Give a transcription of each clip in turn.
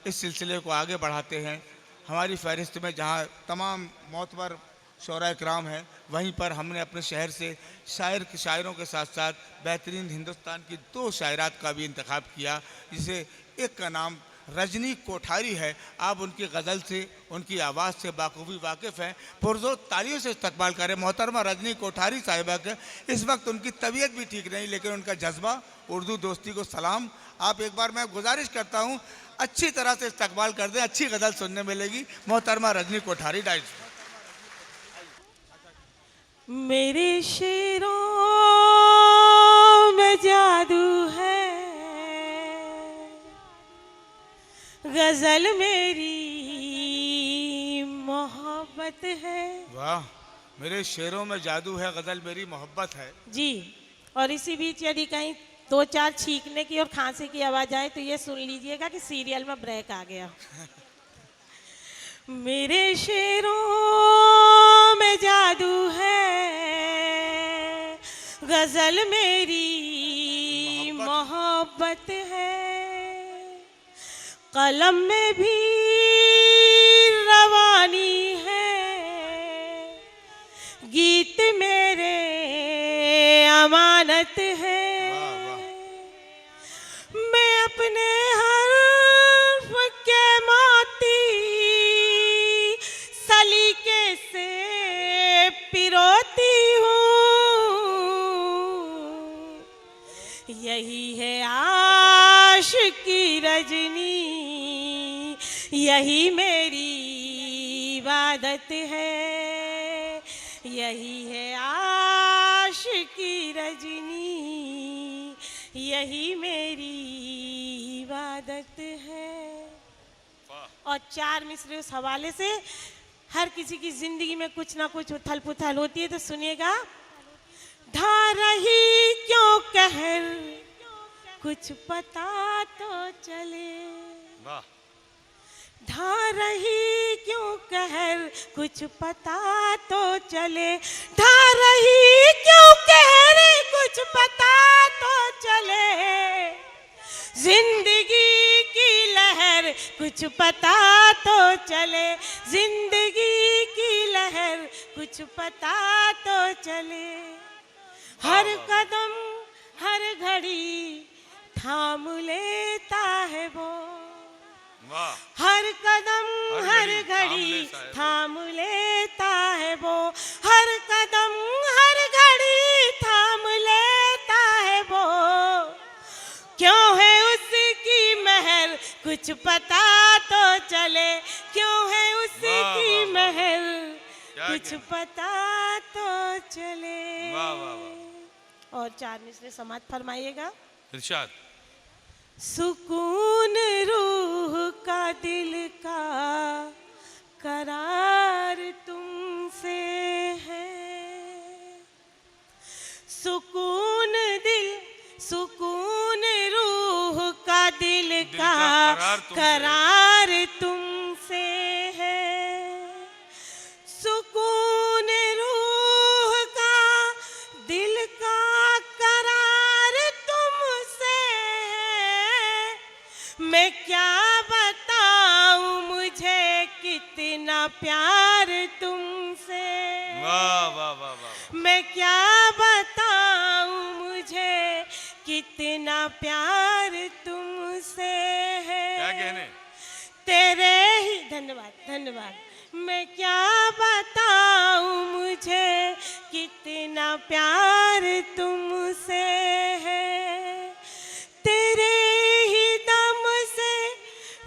इस सिलसिले को आगे बढ़ाते हैं। हमारी फहरिस्त में जहाँ तमाम मोतबर शोरा कराम हैं, वहीं पर हमने अपने शहर से शायरों के साथ साथ बेहतरीन हिंदुस्तान की दो शायरात का भी इंतखाब किया, जिसे एक का नाम रजनी कोठारी है। आप उनकी गज़ल से, उनकी आवाज़ से बाखूबी वाकिफ़ हैं। पुरजोर तालियों से इस्तकबाल करें मोहतरमा रजनी कोठारी साहिबा के। इस वक्त उनकी तबीयत भी ठीक नहीं, लेकिन उनका जज्बा, उर्दू दोस्ती को सलाम। आप एक बार मैं गुजारिश करता हूँ अच्छी तरह से इस्तकबाल कर दें, अच्छी गज़ल सुनने मिलेगी। मोहतरमा रजनी कोठारी डाइट। मेरे शेरों में जादू है, गजल मेरी मोहब्बत है। वाह, मेरे शेरों में जादू है, गज़ल मेरी मोहब्बत है जी। और इसी बीच यदि कहीं दो चार छींकने की और खांसी की आवाज आए तो ये सुन लीजिएगा कि सीरियल में ब्रेक आ गया। मेरे शेरों में जादू है, गजल मेरी मोहब्बत है। कलम में भी रवानी है, गीत मेरे अमानत है। मैं अपने हर्फ के मोती सलीके से पिरोती हूँ। यही है आशिकी रजनी, यही मेरी इबादत है। यही है आशिकी रजनी, यही मेरी इबादत है। और चार मिसरे उस हवाले से, हर किसी की जिंदगी में कुछ ना कुछ उथल पुथल होती है, तो सुनिएगा। ढा रही क्यों कहर, कुछ पता तो चले। वाह। ढा रही क्यों कहर, कुछ पता तो चले। ढा रही क्यों कहर, कुछ पता तो चले। जिंदगी की लहर, कुछ पता तो चले। जिंदगी की लहर, कुछ पता तो चले। हर कदम हर घड़ी थाम लेता है वो। हर कदम हर घड़ी थाम लेता है वो। हर कदम हर घड़ी थाम लेता है वो। क्यों है उसकी महर, कुछ पता तो चले। क्यों है उसकी महर, कुछ पता तो चले। और चार मिसरे समाज फरमाइएगा। इरशाद। सुकून रूह का, दिल का करार तुमसे है। सुकून दिल, सुकून रूह का, दिल का करार तुमसे है। सुकून रूह का, दिल का करार तुमसे है। मैं क्या बताऊं मुझे कितना प्यार तुमसे। वाह वाह वाह वाह। मैं क्या बताऊं मुझे कितना प्यार तुमसे है। क्या कहने। तेरे ही, धन्यवाद धन्यवाद। मैं क्या बताऊं मुझे कितना प्यार तुमसे है। तेरे ही दम से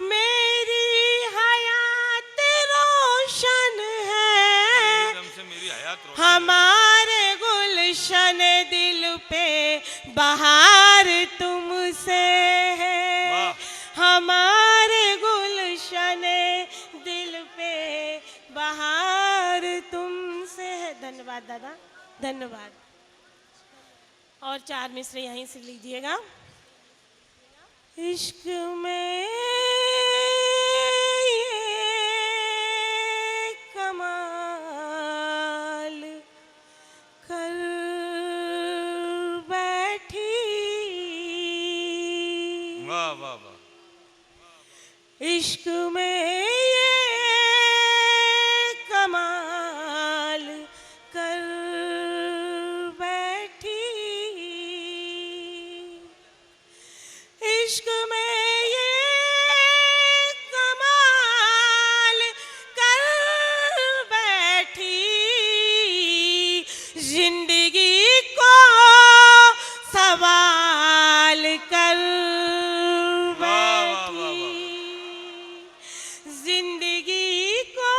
मेरी हयात रोशन है। दम से मेरी हयात रोशन। हमारे गुलशन दिल पे बहार तुमसे है। हमारे गुलशन दिल पे बहार तुमसे है। धन्यवाद दादा, धन्यवाद। और चार मिसरे यहीं से लीजिएगा। इश्क में कमाल कर बैठी। वाह वाह वाह। इश्क में ये कमाल कर बैठी, इश्क में ये कमाल कर बैठी, जिंदगी को सवाल कर बैठी, जिंदगी को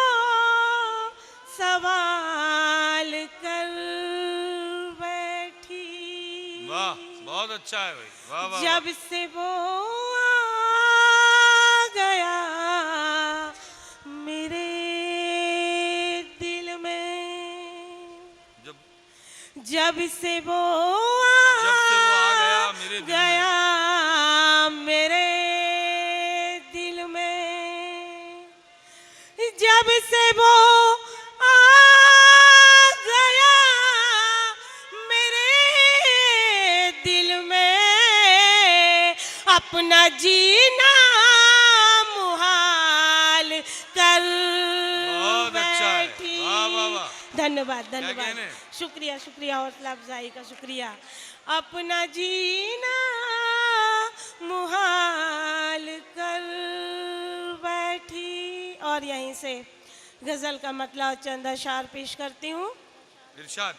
सवाल कर बैठी। वाह, बहुत अच्छा है भाई, वाह वाह वाह। जब से वो आ गया मेरे दिल में, जब से वो आ गया मेरे दिल में, जब से वो आ गया मेरे दिल में, अपना जीना मुहाल कर बहुत अच्छा है, बैठी। वाह वाह वाह। धन्यवाद क्या धन्यवाद, कहने? शुक्रिया शुक्रिया, हौसला अफजाई का शुक्रिया। अपना जीना मुहाल कर बैठी। और यहीं से गजल का मतलब चंद अशार पेश करती हूँ। इरशाद।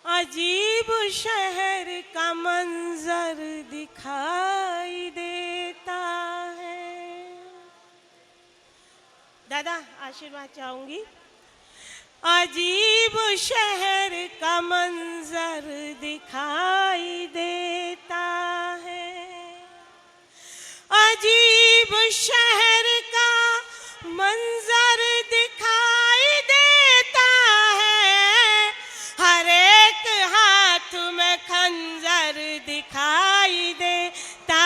अजीब शहर का मंजर दिखाई देता है। दादा आशीर्वाद चाहूंगी। अजीब शहर का मंजर दिखाई देता है, अजीब शहर का मंजर दिखाई देता है, हर एक हाथ में खंजर दिखाई देता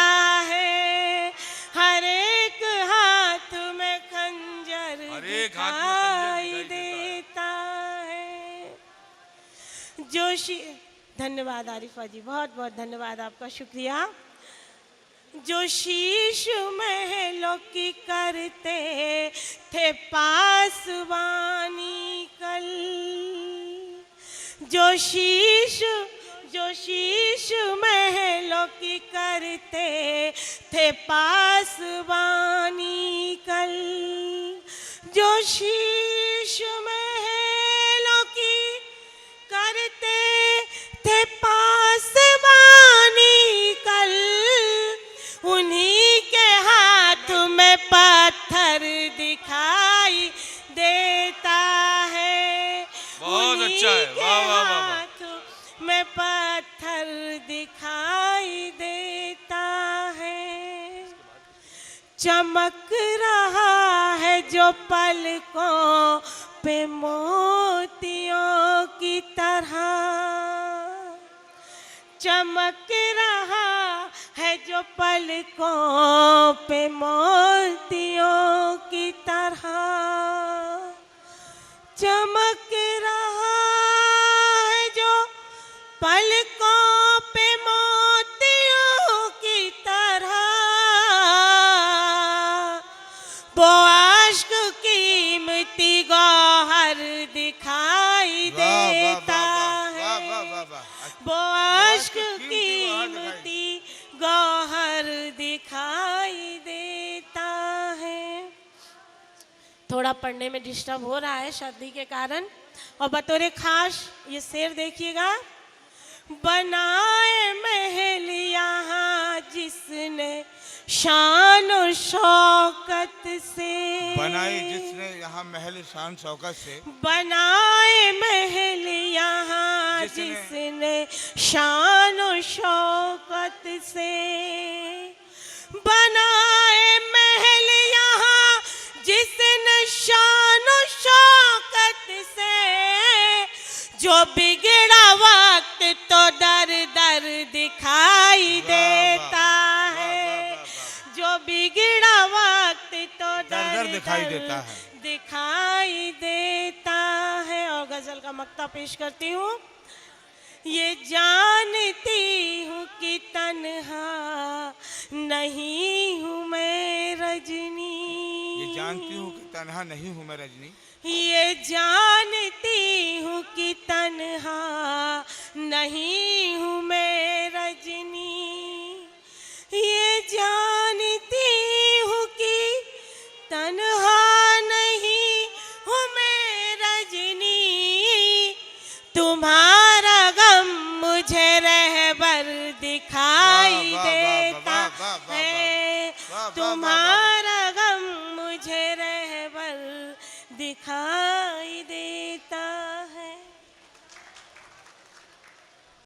है, हर एक हाथ में खंजर दिखाई देता है। जोशी, धन्यवाद आरिफा जी, बहुत बहुत धन्यवाद आपका, शुक्रिया। जो शीश महलों की करते थे पासवानी कल, जो शीश महलों की करते थे पासवानी कल, जो शीश महलों की करते थे पासवानी कल, उन्हीं के हाथ में पत्थर दिखाई देता है। बहुत अच्छा है, वाह वाह वाह वाह। हाथ में पत्थर दिखाई देता है। चमक रहा है जो पलकों पे मोतियों की तरह, चमक रहा है जो पलकों पे मोतियों की तरह, चमक रहा है जो पलकों पे मोतियों की तरह, वो आश्क कीमती गौहर दिखाई देता है, वो आश्क कीमती गौहर दिखाई देता है। थोड़ा पढ़ने में डिस्टर्ब हो रहा है सर्दी के कारण। और बतौर खास ये शेर देखिएगा। बनाए महल यहाँ जिसने शान और शौकत से, बनाई जिसने यहाँ महल शान शौकत से, बनाए महल यहाँ जिसने शान और शौकत से, बनाए महल यहाँ जिसने शान और शौकत से, जो बिगड़ा वक्त तो दर दर दिखाई देता है, जो बिगड़ा वक्त तो दर दर दिखाई देता है, दिखाई देता है। और गजल का मक्ता पेश करती हूँ। ये जानती हूँ कि तन्हा नहीं हूँ मैं रजनी, जानती हूँ कि तन्हा नहीं हूँ मैं रजनी, ये जानती हूँ कि तन्हा नहीं हूँ मैं रजनी, ये जानती हूँ कि तन्हा नहीं हूँ मैं रजनी, तुम्हारा गम मुझे रहबर दिखाई वाह, वाह, वाह, देता वाह, वाह, वाह, है, वाह, वाह, तुम्हारा